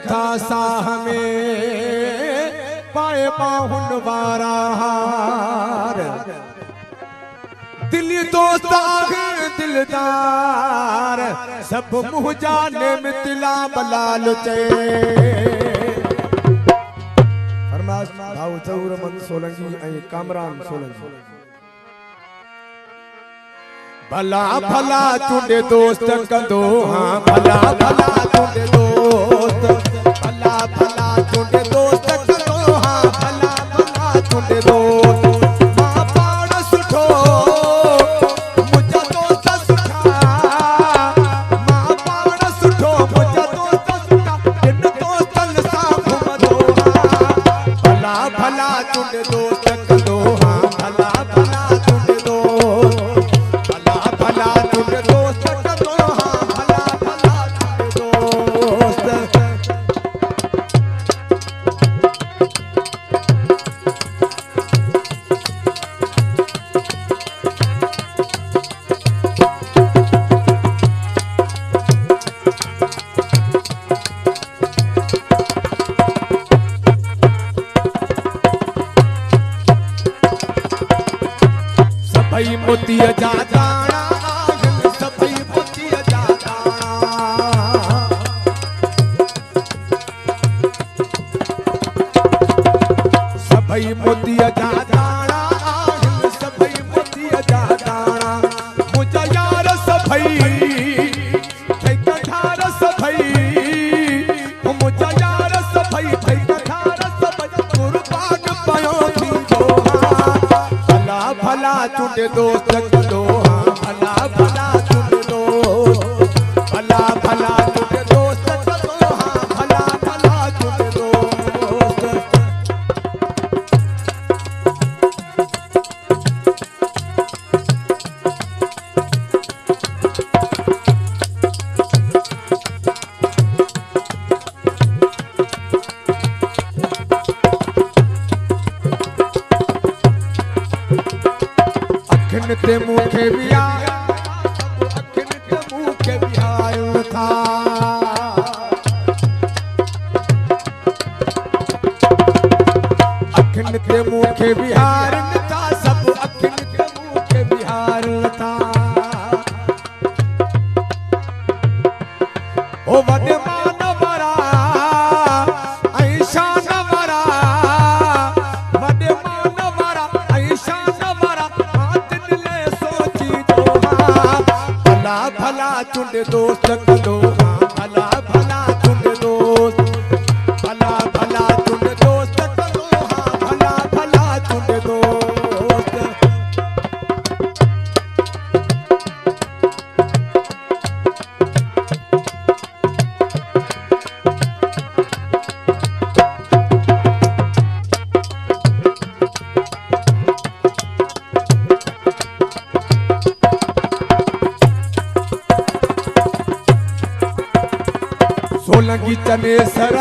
था साह में पाए बाहुन वारा हार दिली दोस्त आगे दिलदार सब मुँह जाने में तिला बलाल चे फरमाश भाऊ जहूर मन सोलंकी ऐं कामरान सोलंकी भला भला चुंडे दोस्त कंदो हाँ भला भला चुंडे दोस्त भला भला चुंडे दोस्त कंदो हाँ भला भला चुंडे दोस्त मां पाण सुठो मुझा दोस्त सुठा मां पाण सुठो मुझा दोस्त सुठा जिन दोस्तन सां घुमंदो हाँ भला भला चुंडे दोस्त कंदो हाँ भला भला चुंडे दोस्त भला चुंडे दोस्त कंदो हाँ भला भला चुंडे दोस्त सबई मोती जा दाना सबई मोती जा दाना सबई मोती जा दाना सबई मोती जा दाना मुझा यार सबई ठेकेदार सबई मुझा यार सबई ठेकेदार सबई कुर्बान पयो थींदो भला भला चुंडे दोस्त कंदो हाँ भला भला चुंडे दोस्त भला भला चुंडे दोस्त कंदो हाँ भला भला चुंडे दोस्त अखिन ते मुखे भी आया अखिन ते मुखे भी आयो था अखिन ते मुखे भी हारन था सब अखिन ते मुखे भी हारन था ओ वडे मान वरा ऐं शान वरा वडे मान वरा ऐं शान वरा भला भला चुंडे दोस्त कंदो हाँ भला भला चुंडे दोस्त भला भला चुंडे दोस्त कंदो हाँ भला भला चुंडे दोस्त सोलंकी चने सर